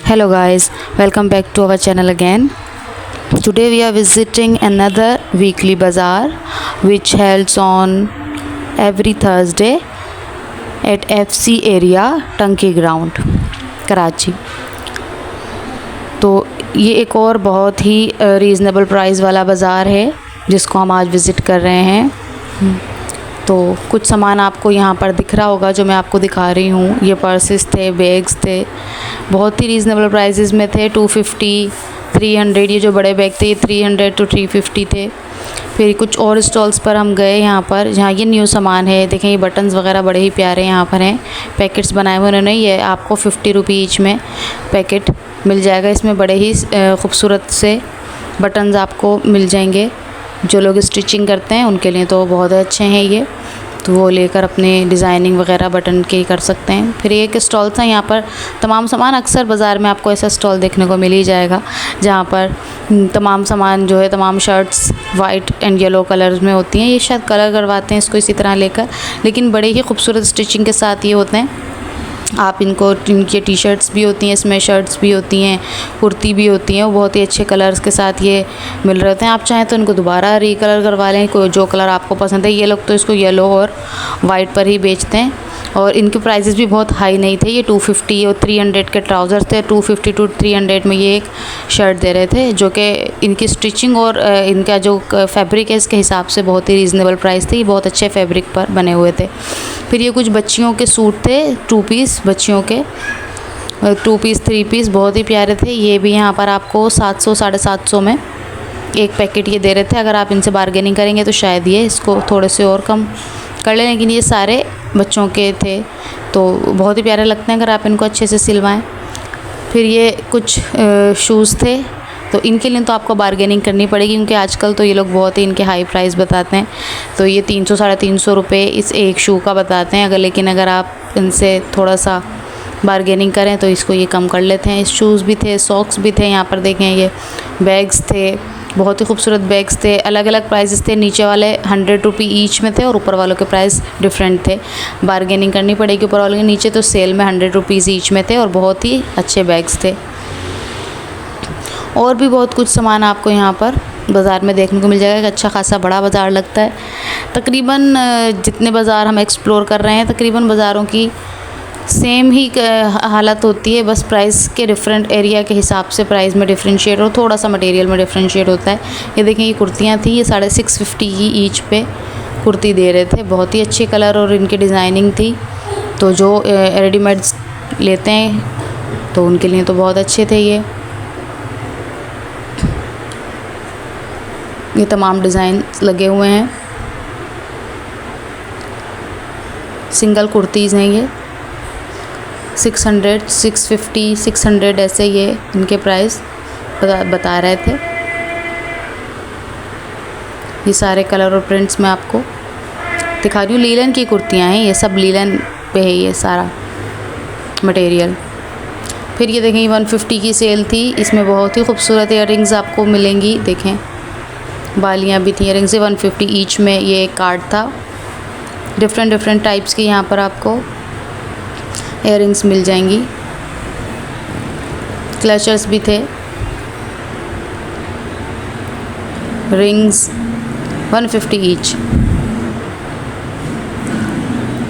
Hello guys, welcome back to our channel again. Today we are visiting another weekly bazaar which holds on every Thursday at FC area टंकी ground Karachi. तो ये एक और बहुत ही reasonable price वाला बाज़ार है जिसको हम आज विज़िट कर रहे हैं। तो कुछ सामान आपको यहाँ पर दिख रहा होगा जो मैं आपको दिखा रही हूँ। ये पर्सेस थे, बैग्स थे, बहुत ही रीज़नेबल प्राइसेस में थे। 250, 300, ये जो बड़े बैग थे ये 300 to 350 थे। फिर कुछ और स्टॉल्स पर हम गए यहाँ पर जहाँ ये न्यू सामान है। देखें ये बटन्स वगैरह बड़े ही प्यारे यहाँ पर हैं, पैकेट्स बनाए हुए उन्होंने। ये आपको 50 रुपये ईच में पैकेट मिल जाएगा। इसमें बड़े ही खूबसूरत से बटन्स आपको मिल जाएंगे। जो लोग स्टिचिंग करते हैं उनके लिए तो बहुत अच्छे हैं ये, तो वो लेकर अपने डिज़ाइनिंग वगैरह बटन के कर सकते हैं। फिर एक स्टॉल था यहाँ पर तमाम सामान। अक्सर बाज़ार में आपको ऐसा स्टॉल देखने को मिल ही जाएगा जहाँ पर तमाम सामान जो है, तमाम shirts white and yellow colours में होती हैं। ये शायद कलर करवाते हैं इसको इसी तरह लेकर, लेकिन बड़े ही खूबसूरत स्टिचिंग के साथ ये होते हैं। आप इनको, इनकी टी शर्ट्स भी होती हैं, इसमें शर्ट्स भी होती हैं, कुर्ती भी होती हैं, वो बहुत ही अच्छे कलर्स के साथ ये मिल रहे होते हैं। आप चाहें तो इनको दोबारा रीकलर करवा लें, कोई जो कलर आपको पसंद है। ये लोग तो इसको येलो और वाइट पर ही बेचते हैं और इनके प्राइसेस भी बहुत हाई नहीं थे। ये 250 और 300 के ट्राउज़र्स थे। 250 to 300 में ये एक शर्ट दे रहे थे, जो कि इनकी स्टिचिंग और इनका जो फैब्रिक है इसके हिसाब से बहुत ही रीज़नेबल प्राइस थी। बहुत अच्छे फैब्रिक पर बने हुए थे। फिर ये कुछ बच्चियों के सूट थे, 2 पीस बच्चियों के, 2 पीस 3 पीस, बहुत ही प्यारे थे। ये भी यहाँ पर आपको 700 750 में एक पैकेट ये दे रहे थे। अगर आप इनसे बारगेनिंग करेंगे तो शायद ये इसको थोड़े से और कम कर लें, लेकिन ये सारे बच्चों के थे तो बहुत ही प्यारे लगते हैं अगर आप इनको अच्छे से सिलवाएं। फिर ये कुछ शूज़ थे, तो इनके लिए तो आपको बारगेनिंग करनी पड़ेगी क्योंकि आजकल तो ये लोग बहुत ही इनके हाई प्राइस बताते हैं। तो ये 300 350 रुपये इस एक शू का बताते हैं। लेकिन अगर आप इनसे थोड़ा सा बारगेनिंग करें तो इसको ये कम कर लेते हैं। शूज़ भी थे, सॉक्स भी थे, यहाँ पर देखें ये बैग्स थे, बहुत ही खूबसूरत बैग्स थे। अलग अलग प्राइसेस थे, नीचे वाले 100 रुपये ईच में थे और ऊपर वालों के प्राइस डिफरेंट थे। बारगेनिंग करनी पड़ेगी ऊपर वालों के। नीचे तो सेल में 100 रुपीज़ ईच में थे और बहुत ही अच्छे बैग्स थे। और भी बहुत कुछ सामान आपको यहाँ पर बाज़ार में देखने को मिल जाएगा। एक अच्छा खासा बड़ा बाज़ार लगता है। तकरीबन जितने बाज़ार हम एक्सप्लोर कर रहे हैं तकरीबन बाज़ारों की सेम ही हालत होती है, बस प्राइस के डिफरेंट एरिया के हिसाब से प्राइस में डिफरेंशिएट और थोड़ा सा मटेरियल में डिफरेंशिएट होता है। ये देखें ये कुर्तियाँ थी, ये 650 की ईच पे कुर्ती दे रहे थे। बहुत ही अच्छे कलर और इनकी डिज़ाइनिंग थी। तो जो रेडीमेड्स लेते हैं तो उनके लिए तो बहुत अच्छे थे। ये तमाम डिज़ाइन लगे हुए हैं। सिंगल कुर्तीज़ हैं ये 600, 650, 600 ऐसे ये इनके प्राइस बता रहे थे। ये सारे कलर और प्रिंट्स मैं आपको दिखा रही हूँ। लीलन की कुर्तियाँ हैं, ये सब लीलन पे है ये सारा मटेरियल। फिर ये देखें 150 की सेल थी, इसमें बहुत ही खूबसूरत इयररिंग्स आपको मिलेंगी। देखें बालियाँ भी थी, इयररिंग्स 150 ईच में ये एक कार्ड था। डिफरेंट टाइप्स की यहाँ पर आपको इयररिंग्स मिल जाएंगी। क्लचर्स भी थे, रिंग्स 150 ईच।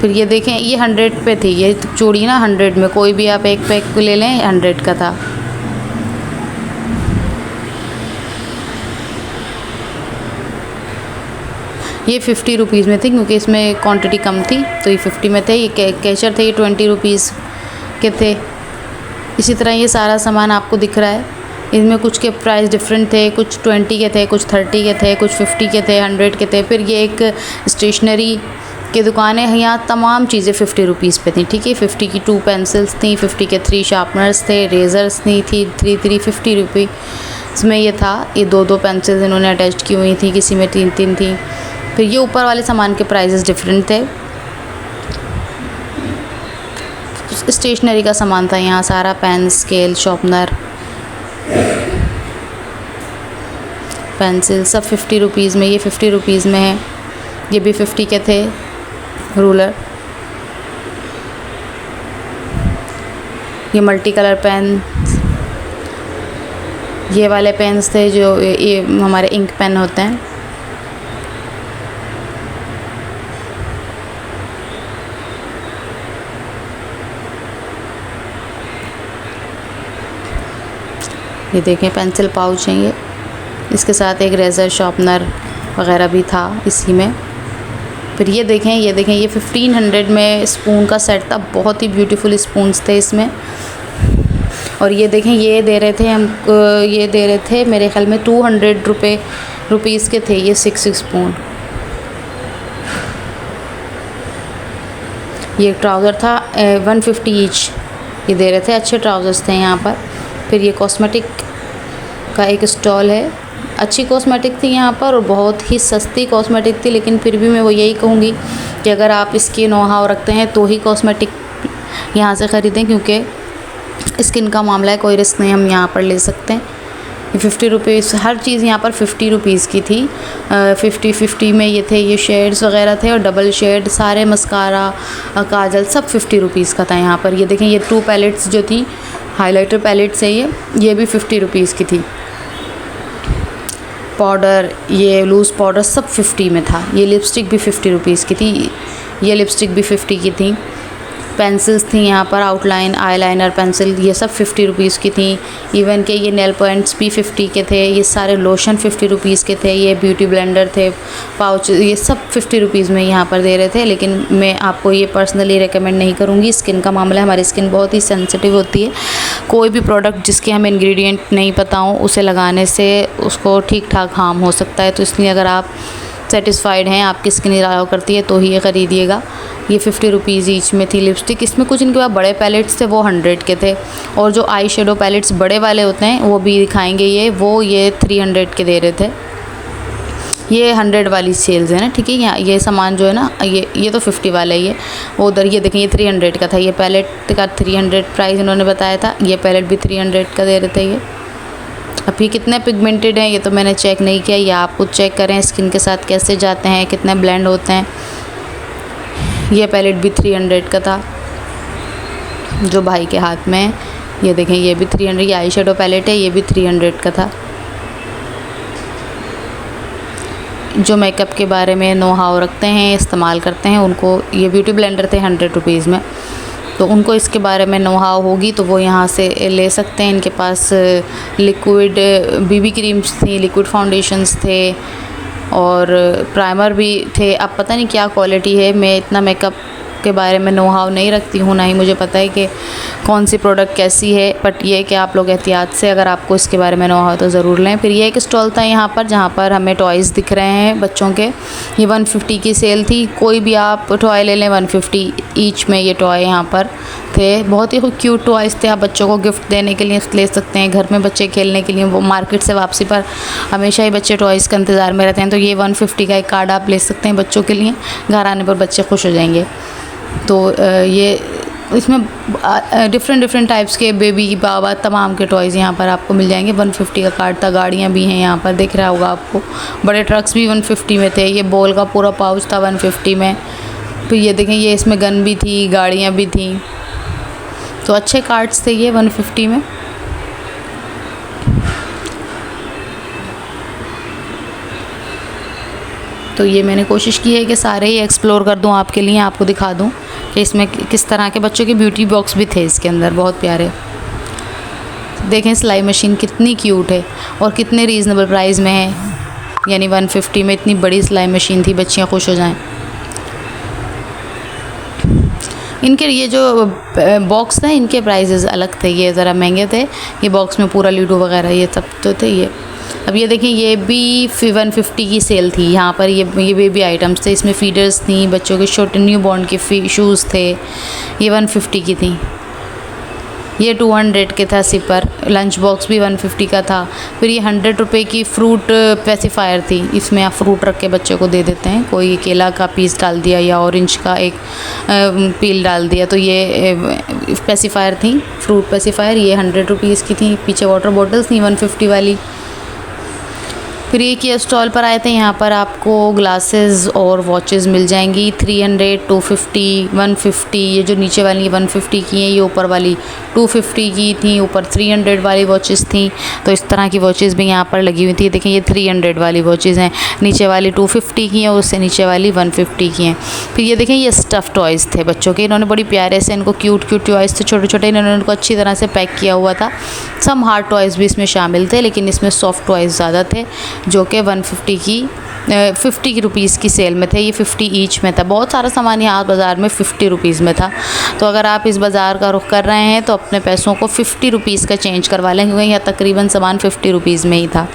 फिर ये देखें ये 100 पे थी ये चूड़ी ना, 100 में कोई भी आप एक पैक ले लें 100 का था। ये 50 रुपीज़ में थी क्योंकि इसमें क्वांटिटी कम थी तो ये 50 में थे। ये कैचर थे, ये 20 रुपीज़ के थे। इसी तरह ये सारा सामान आपको दिख रहा है। इनमें कुछ के प्राइस डिफरेंट थे, कुछ 20 के थे, कुछ 30 के थे, कुछ 50 के थे, 100 के थे। फिर ये एक स्टेशनरी की दुकान है, यहाँ तमाम चीज़ें 50 रुपीज़ पे थी। ठीक है, 50 की 2 पेंसिल्स थी, 50 के 3 शार्पनर्स थे, रेज़र्स थी 350 रुपये इसमें ये था। ये 2 पेंसिल्स इन्होंने अटैच की हुई थी, किसी में 3 थी। फिर ये ऊपर वाले सामान के प्राइसेस डिफरेंट थे। स्टेशनरी का सामान था यहाँ सारा, पेन, स्केल, शार्पनर, पेंसिल सब 50 रुपीज़ में। ये 50 रुपीज़ में है। ये भी 50 के थे। रूलर, ये मल्टी कलर पेन ये वाले पेन्स थे जो ये हमारे इंक पेन होते हैं। ये देखें पेंसिल पाउच है ये, इसके साथ एक रेज़र शार्पनर वग़ैरह भी था इसी में। फिर ये देखें ये 1500 में स्पून का सेट था, बहुत ही ब्यूटीफुल स्पून्स थे इसमें। और ये देखें ये दे रहे थे हम, ये दे रहे थे मेरे ख्याल में 200 रुपीज़ के थे ये 6 स्पून। ये ट्राउज़र था 150 ईच, ये दे रहे थे, अच्छे ट्राउज़र्स थे यहाँ पर। फिर ये कॉस्मेटिक का एक स्टॉल है, अच्छी कॉस्मेटिक थी यहाँ पर और बहुत ही सस्ती कॉस्मेटिक थी, लेकिन फिर भी मैं वो यही कहूँगी कि अगर आप इसकी नो हाउ रखते हैं तो ही कॉस्मेटिक यहाँ से ख़रीदें, क्योंकि स्किन का मामला है, कोई रिस्क नहीं हम यहाँ पर ले सकते हैं। 50 रुपीज़ हर चीज़ यहाँ पर 50 रुपीज़ की थी। 50 में ये थे, ये शेड्स वगैरह थे और डबल शेड सारे, मस्कारा काजल सब 50 रुपीज़ का था यहाँ पर। ये देखें ये 2 पैलेट्स जो थी, हाइलाइटर पैलेट्स है ये भी 50 रुपीज़ की थी। पाउडर, ये लूज़ पाउडर सब 50 में था। ये लिपस्टिक भी 50 रुपीज़ की थी, ये लिपस्टिक भी 50 की थी। पेंसिल्स थी यहाँ पर, आउटलाइन आईलाइनर पेंसिल, ये सब 50 रुपीज़ की थी। इवन के ये नेल पॉइंट्स भी 50 के थे। ये सारे लोशन 50 रुपीज़ के थे। ये ब्यूटी ब्लेंडर थे, पाउच, ये सब 50 रुपीज़ में यहाँ पर दे रहे थे। लेकिन मैं आपको ये पर्सनली रेकमेंड नहीं करूँगी, स्किन का मामला है, हमारी स्किन बहुत ही सेंसिटिव होती है। कोई भी प्रोडक्ट जिसके हमें इंग्रेडिएंट नहीं पता हो उसे लगाने से उसको ठीक ठाक हार्म हो सकता है। तो इसलिए अगर आप सेटिस्फाइड हैं, आपकी स्किन अलाउ करती है तो ही ये ख़रीदिएगा। ये 50 रुपीज़ ईच में थी लिपस्टिक। इसमें कुछ इनके पास बड़े पैलेट्स थे, वो 100 के थे। और जो आई शेडो पैलेट्स बड़े वाले होते हैं वो भी दिखाएंगे ये 300 के दे रहे थे। ये 100 वाली सेल्स है ना, ठीक है। यहाँ ये सामान जो है ना, ये तो 50 वाला है। ये वो उधर ये देखें, ये 300 का था। ये पैलेट का 300 प्राइस इन्होंने बताया था। ये पैलेट भी 300 का दे रहे थे ये। अब ये कितने पिगमेंटेड हैं ये तो मैंने चेक नहीं किया, ये आप खुद चेक करें स्किन के साथ कैसे जाते हैं, कितने ब्लेंड होते हैं। ये पैलेट भी 300 का था जो भाई के हाथ में है। ये देखें ये भी 300, ये आई शेडो पैलेट है, ये भी 300 का था। जो मेकअप के बारे में नो हाउ रखते हैं, इस्तेमाल करते हैं, उनको ये ब्यूटी ब्लेंडर थे 100 रुपीज़ में, तो उनको इसके बारे में नो हाउ होगी तो वो यहाँ से ले सकते हैं। इनके पास लिक्विड बीबी क्रीम्स थी, लिक्विड फाउंडेशंस थे और प्राइमर भी थे। अब पता नहीं क्या क्वालिटी है, मैं इतना मेकअप के बारे में नो हाउ नहीं रखती हूँ, ना ही मुझे पता है कि कौन सी प्रोडक्ट कैसी है। बट ये कि आप लोग एहतियात से अगर आपको इसके बारे में नो हाउ तो ज़रूर लें। फिर ये एक स्टॉल था यहाँ पर जहाँ पर हमें टॉयज़ दिख रहे हैं बच्चों के। ये 150 की सेल थी, कोई भी आप टॉय ले लें 150 ईच में ये टॉय यहाँ पर थे। बहुत ही क्यूट टॉयज़ थे, आप बच्चों को गिफ्ट देने के लिए ले सकते हैं, घर में बच्चे खेलने के लिए। वो मार्केट से वापसी पर हमेशा ही बच्चे टॉयज़ का इंतज़ार में रहते हैं, तो ये 150 का एक कार्ड आप ले सकते हैं बच्चों के लिए, घर आने पर बच्चे खुश हो जाएंगे। तो ये इसमें डिफरेंट टाइप्स के बेबी बाबा तमाम के टॉयज़ यहाँ पर आपको मिल जाएंगे। 150 का कार्ड था। गाड़ियाँ भी हैं यहाँ पर, दिख रहा होगा आपको। बड़े ट्रक्स भी 150 में थे। ये बॉल का पूरा पाउच था 150 में। फिर ये देखें, ये इसमें गन भी थी, गाड़ियाँ भी थी, तो अच्छे कार्ड्स थे ये 150 में। तो ये मैंने कोशिश की है कि सारे ही एक्सप्लोर कर दूं आपके लिए, आपको दिखा दूं कि इसमें किस तरह के बच्चों के ब्यूटी बॉक्स भी थे इसके अंदर, बहुत प्यारे। देखें सिलाई मशीन कितनी क्यूट है और कितने रीज़नेबल प्राइस में है, यानी 150 में इतनी बड़ी सिलाई मशीन थी, बच्चियाँ खुश हो जाएं। इनके ये जो बॉक्स थे इनके प्राइसेस अलग थे, ये ज़रा महंगे थे। ये बॉक्स में पूरा लूडो वगैरह ये सब तो थे ये। अब ये देखें, ये भी 150 की सेल थी यहाँ पर। ये बेबी आइटम्स थे, इसमें फीडर्स थी, बच्चों के छोटे न्यू बॉर्न के शूज़ थे, ये 150 की थी। ये 200 के था सिपर। लंच बॉक्स भी 150 का था। फिर ये 100 रुपये की फ्रूट पेसिफायर थी, इसमें आप फ्रूट रख के बच्चे को दे देते हैं। कोई केला का पीस डाल दिया या ऑरेंज का एक पील डाल दिया, तो ये पेसिफायर थी, फ्रूट पेसिफायर। ये 100 रुपीज़ की थी। पीछे वाटर बॉटल्स थी 150 वाली। फिर एक ये स्टॉल पर आए थे, यहाँ पर आपको ग्लासेस और वॉचेस मिल जाएंगी 300, 250, 150। ये जो नीचे वाली 150 की हैं, ये ऊपर वाली 250 की थी, ऊपर 300 वाली वॉचेस थी। तो इस तरह की वॉचेस भी यहाँ पर लगी हुई थी। देखें ये 300 वाली वॉचेस हैं, नीचे वाली 250 की हैं, उससे नीचे वाली 150 की हैं। फिर ये देखें ये स्टफ़ टॉयज़ थे बच्चों के, इन्होंने बड़ी प्यारे से इनको क्यूट टॉयज़ थे छोटे छोटे, इन्होंने उनको अच्छी तरह से पैक किया हुआ था। सम हार्ड टॉयज़ भी इसमें शामिल थे, लेकिन इसमें सॉफ्ट टॉयज़ ज़्यादा थे, जो कि 150 की 50 रुपीज़ की सेल में थे। ये 50 ईच में था। बहुत सारा सामान यहाँ बाज़ार में 50 रुपीज़ में था। तो अगर आप इस बाज़ार का रुख कर रहे हैं तो अपने पैसों को 50 रुपीज़ का चेंज करवा लें, क्योंकि यहाँ तकरीबन सामान 50 रुपीज़ में ही था।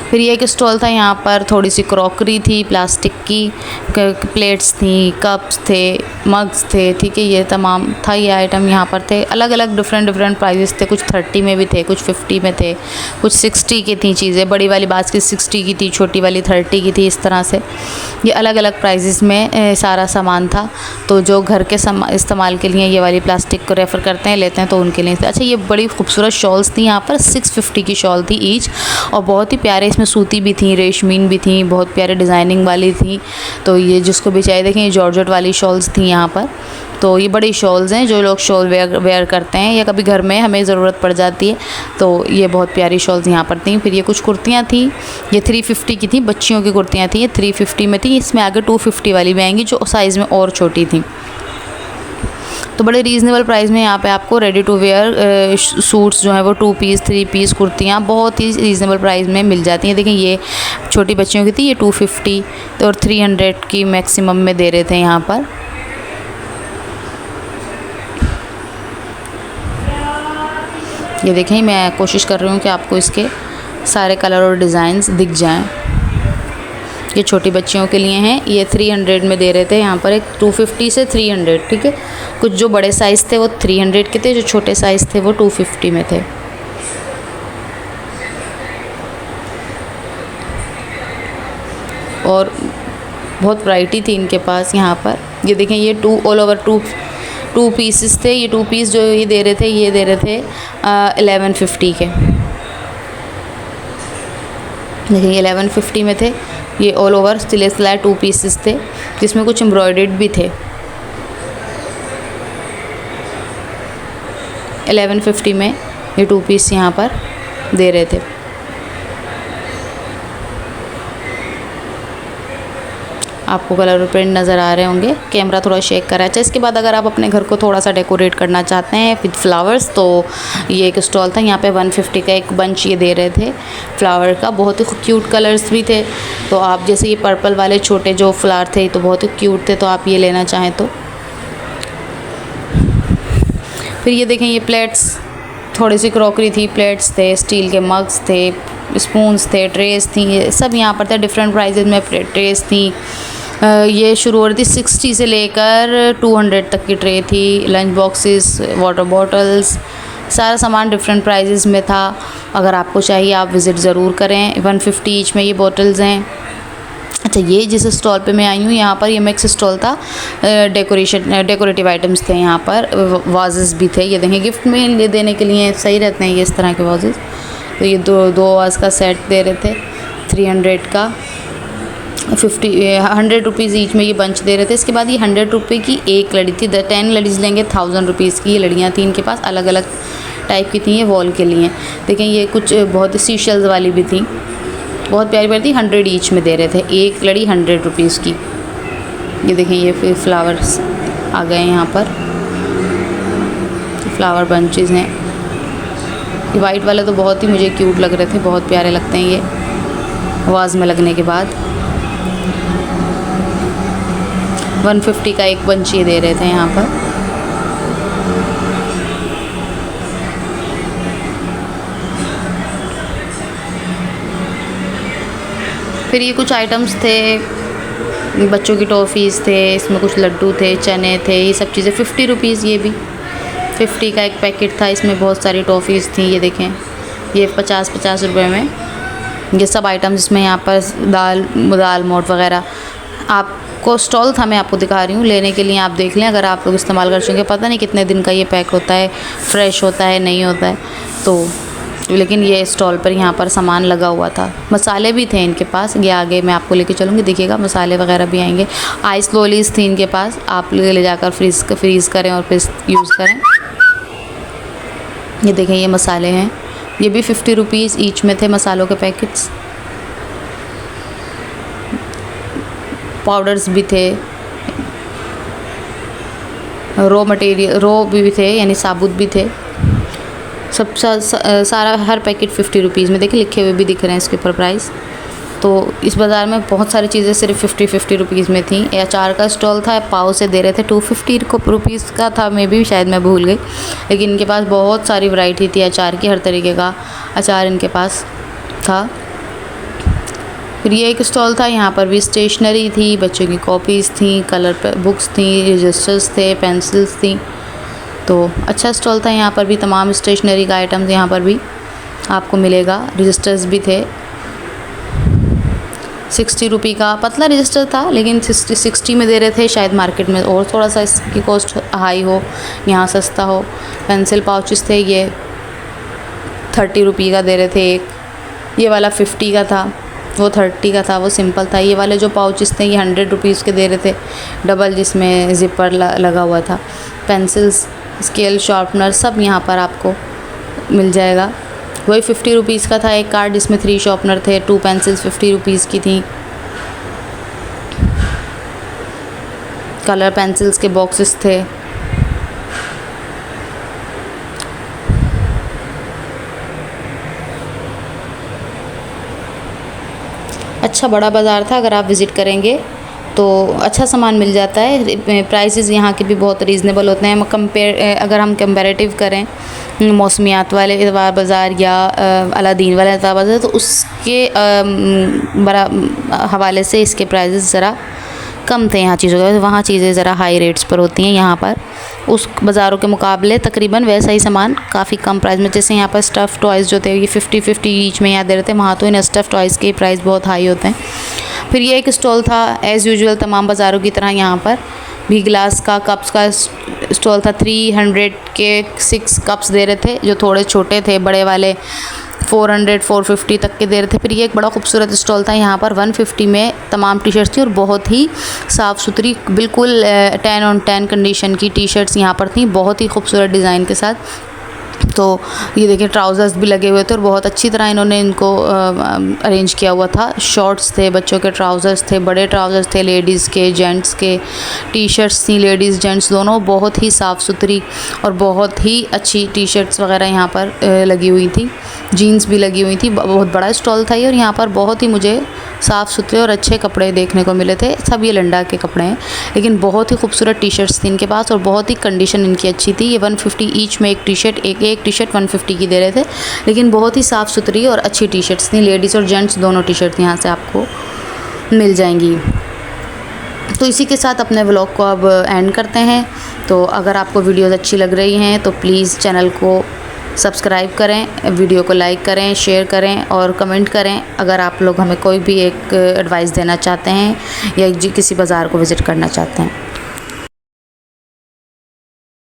फिर ये एक स्टॉल था, यहाँ पर थोड़ी सी क्रॉकरी थी, प्लास्टिक की प्लेट्स थी, कप्स थे, मग्स थे, ठीक है, ये तमाम था ये आइटम यहाँ पर थे। अलग अलग डिफरेंट प्राइजेस थे, कुछ 30 में भी थे, कुछ 50 में थे, कुछ 60 की थी चीज़ें। बड़ी वाली बास्केट 60 की थी, छोटी वाली 30 की थी। इस तरह से ये अलग अलग प्राइजेस में सारा सामान था। तो जो घर के इस्तेमाल के लिए ये वाली प्लास्टिक को रेफ़र करते हैं, लेते हैं, तो उनके लिए। अच्छा, ये बड़ी खूबसूरत शॉल्स थी यहाँ पर, 650 की शॉल थी ईच, और बहुत ही प्यारे इसमें सूती भी थी, रेशमीन भी थी, बहुत प्यारे डिज़ाइनिंग वाली थी। तो ये जिसको भी चाहिए, देखें ये जॉर्जेट वाली शॉल्स थी यहाँ पर। तो ये बड़ी शॉल्स हैं, जो लोग शॉल वेयर करते हैं या कभी घर में हमें ज़रूरत पड़ जाती है, तो ये बहुत प्यारी शॉल्स यहाँ पर थी। फिर ये कुछ कुर्तियाँ थी, ये 350 की थी, बच्चियों की कुर्तियाँ थी, ये 350 में थी। इसमें आगे 250 वाली भी आएंगी, जो साइज़ में और छोटी थी। तो बड़े रीज़नेबल प्राइस में यहाँ पे आपको रेडी टू वेयर सूट्स जो हैं वो 2 पीस 3 पीस कुर्तियाँ बहुत ही रीज़नेबल प्राइस में मिल जाती हैं। देखें ये छोटी बच्चियों की थी, ये 250 और 300 की मैक्सिमम में दे रहे थे यहाँ पर। ये देखें, मैं कोशिश कर रही हूँ कि आपको इसके सारे कलर और डिज़ाइंस दिख जाएं। ये छोटी बच्चियों के लिए हैं, ये 300 में दे रहे थे यहाँ पर, एक 250 से 300, ठीक है। कुछ जो बड़े साइज़ थे वो 300 के थे, जो छोटे साइज़ थे वो 250 में थे। और बहुत वैरायटी थी इनके पास यहाँ पर। ये देखें, ये ऑल ओवर टू पीसेस थे। ये 2 पीस जो ये दे रहे थे 1150 के। देखिए ये 1150 में थे। ये ऑल ओवर सिलाई 2 पीसेस थे, जिसमें कुछ एम्ब्रॉयडर्ड भी थे। 1150 में ये 2 पीस यहाँ पर दे रहे थे। आपको कलर प्रिंट नज़र आ रहे होंगे, कैमरा थोड़ा शेक कर रहा है। अच्छा, इसके बाद अगर आप अपने घर को थोड़ा सा डेकोरेट करना चाहते हैं विद फ्लावर्स, तो ये एक स्टॉल था, यहाँ पे 150 का एक बंच ये दे रहे थे फ्लावर का। बहुत ही क्यूट कलर्स भी थे। तो आप जैसे ये पर्पल वाले छोटे जो फ्लावर थे तो बहुत ही क्यूट थे, तो आप ये लेना चाहें तो। फिर ये देखें, ये प्लेट्स, थोड़ी सी क्रॉकरी थी, प्लेट्स थे, स्टील के मग्स थे, स्पून्स थे, ट्रेस थी, ये सब यहाँ पर थे। डिफरेंट प्राइजेज़ में ट्रेस थी। ये शुरू हो रही थी 60 से लेकर 200 तक की ट्रे थी। लंच बॉक्सेस, वाटर बॉटल्स, सारा सामान डिफरेंट प्राइजेस में था। अगर आपको चाहिए आप विज़िट ज़रूर करें। 150 ईच में ये बॉटल्स हैं। अच्छा, ये जिस स्टॉल पे मैं आई हूँ, यहाँ पर ये मिक्स स्टॉल था। डेकोरेटिव आइटम्स थे यहाँ पर, वाजेस भी थे। ये देखें, गिफ्ट में देने के लिए सही रहते हैं ये इस तरह के वाजेस। तो ये दो वाज का सेट दे रहे थे 300 का। 100 रुपीज़ ईच में ये बंच दे रहे थे। इसके बाद ये 100 रुपये की एक लड़ी थी। 10 लड़ीज़ लेंगे 1000 रुपीज़ की। ये लड़ियाँ थी इनके पास, अलग अलग टाइप की थी, ये वॉल के लिए। देखें, ये कुछ बहुत सी शेल्स वाली भी थी, बहुत प्यारी प्यारी थी। 100 ईच में दे रहे थे, एक लड़ी 100 रुपीज़ की। ये देखें, ये फिर फ्लावर्स आ गए यहाँ पर, फ्लावर बंचेस हैं। ये वाइट वाले तो बहुत ही मुझे क्यूट लग रहे थे, बहुत प्यारे लगते हैं ये वाज़ में लगने के बाद। 150 का एक बंच ये दे रहे थे यहाँ पर। फिर ये कुछ आइटम्स थे, बच्चों की टॉफ़ीज़ थे, इसमें कुछ लड्डू थे, चने थे, ये सब चीज़ें 50 रुपीज़। ये भी 50 का एक पैकेट था, इसमें बहुत सारी टॉफ़ीज़ थी। ये देखें, ये 50 रुपए में ये सब आइटम्स। इसमें यहाँ पर दाल मोट वगैरह आपको स्टॉल था, मैं आपको दिखा रही हूँ। लेने के लिए आप देख लें, अगर आप लोग इस्तेमाल कर चुके, पता नहीं कितने दिन का ये पैक होता है, फ्रेश होता है नहीं होता है। तो लेकिन ये स्टॉल पर यहाँ पर सामान लगा हुआ था। मसाले भी थे इनके पास, ये आगे मैं आपको लेके चलूँगी, देखिएगा मसाले वगैरह भी आएंगे। आइस लोलीज थी इनके पास, आप ले जाकर फ्रीज़ करें और फिर यूज़ करें। ये देखें ये मसाले हैं, ये भी 50 रुपीज़ ईच में थे मसालों के पैकेट्स। पाउडर्स भी थे, रो मटेरियल रो भी थे, यानी साबुत भी थे। सब सारा हर पैकेट 50 रुपीज़ में, देखिए लिखे हुए भी दिख रहे हैं इसके ऊपर प्राइस। तो इस बाज़ार में बहुत सारी चीज़ें सिर्फ 50 रुपीज़ में थी। अचार का स्टॉल था, पाव से दे रहे थे, 250 रुपीज़ का था, मैं भी शायद मैं भूल गई। लेकिन इनके पास बहुत सारी वैरायटी थी अचार की, हर तरीके का अचार इनके पास था। फिर ये एक स्टॉल था, यहाँ पर भी स्टेशनरी थी, बच्चों की कॉपीज़ थी, कलर बुक्स थी, रजिस्टर्स थे, पेंसिल्स थी। तो अच्छा स्टॉल था, यहाँ पर भी तमाम स्टेशनरी का आइटम्स यहाँ पर भी आपको मिलेगा। रजिस्टर्स भी थे, 60 रुपये का पतला रजिस्टर था, लेकिन 60 में दे रहे थे। शायद मार्केट में और थोड़ा सा इसकी कॉस्ट हाई हो, यहाँ सस्ता हो। पेंसिल पाउचेस थे, ये 30 रुपये का दे रहे थे एक। ये वाला 50 का था, वो 30 का था, वो सिंपल था। ये वाले जो पाउचेस थे ये 100 रुपीज़ के दे रहे थे, डबल, जिसमें ज़िपर लगा हुआ था। पेंसिल्स, स्केल, शार्पनर सब यहाँ पर आपको मिल जाएगा। वही 50 रुपीज़ का था एक कार्ड, जिसमें 3 शार्पनर थे, 2 पेंसिल्स 50 रुपीज़ की थी। कलर पेंसिल्स के बॉक्सेस थे। अच्छा बड़ा बाज़ार था, अगर आप विज़िट करेंगे तो अच्छा सामान मिल जाता है। प्राइसेस यहाँ के भी बहुत रीज़नेबल होते हैं। अगर हम कंपैरेटिव करें मौसमियात वाले इतवार बाज़ार या अलादीन वाले इतवार बाज़ार, तो उसके बड़ा हवाले से इसके प्राइसेस ज़रा कम थे यहाँ चीज़ों के। वहाँ चीज़ें ज़रा हाई रेट्स पर होती हैं, यहाँ पर उस बाज़ारों के मुकाबले तकरीबन वैसा ही सामान काफ़ी कम प्राइस में। जैसे यहाँ पर स्टफ़ टॉयज़ जो थे ये 50 ईच में यहाँ दे रहे थे, वहाँ तो इन स्टफ़ टॉयज़ के प्राइस बहुत हाई होते हैं। फिर ये एक स्टॉल था, एज़ यूजुअल तमाम बाज़ारों की तरह यहाँ पर भी ग्लास का, कप्स का स्टॉल था। 300 के 6 कप्स दे रहे थे, जो थोड़े छोटे थे, बड़े वाले 400-450 तक के दे रहे थे। फिर ये एक बड़ा खूबसूरत स्टॉल था, यहाँ पर 150 में तमाम टी शर्ट्स थी और बहुत ही साफ़ सुथरी, बिल्कुल 10 on 10 कंडीशन की टी शर्ट्स यहाँ पर थी, बहुत ही खूबसूरत डिज़ाइन के साथ। तो ये देखिए ट्राउज़र्स भी लगे हुए थे और बहुत अच्छी तरह इन्होंने इनको अरेंज किया हुआ था। शॉर्ट्स थे, बच्चों के ट्राउज़र्स थे, बड़े ट्राउज़र्स थे, लेडीज़ के, जेंट्स के, टी शर्ट्स थी, लेडीज़ जेंट्स दोनों। बहुत ही साफ़ सुथरी और बहुत ही अच्छी टी शर्ट्स वगैरह यहाँ पर लगी हुई थी, जीन्स भी लगी हुई थी। बहुत बड़ा स्टॉल था ये, और यहाँ पर बहुत ही मुझे साफ़ सुथरे और अच्छे कपड़े देखने को मिले थे। सब ये लंडा के कपड़े हैं, लेकिन बहुत ही खूबसूरत टी शर्ट्स थी इनके पास और बहुत ही कंडीशन इनकी अच्छी थी। ये 150 ईच में एक टी शर्ट, एक टी शर्ट 150 की दे रहे थे, लेकिन बहुत ही साफ़ सुथरी और अच्छी टी शर्ट्स थी। लेडीज़ और जेंट्स दोनों टी शर्ट यहाँ से आपको मिल जाएंगी। तो इसी के साथ अपने व्लॉग को अब एंड करते हैं। तो अगर आपको वीडियोज़ अच्छी लग रही हैं तो प्लीज़ चैनल को सब्सक्राइब करें, वीडियो को लाइक करें, शेयर करें और कमेंट करें। अगर आप लोग हमें कोई भी एक एडवाइस देना चाहते हैं या किसी बाज़ार को विज़िट करना चाहते हैं।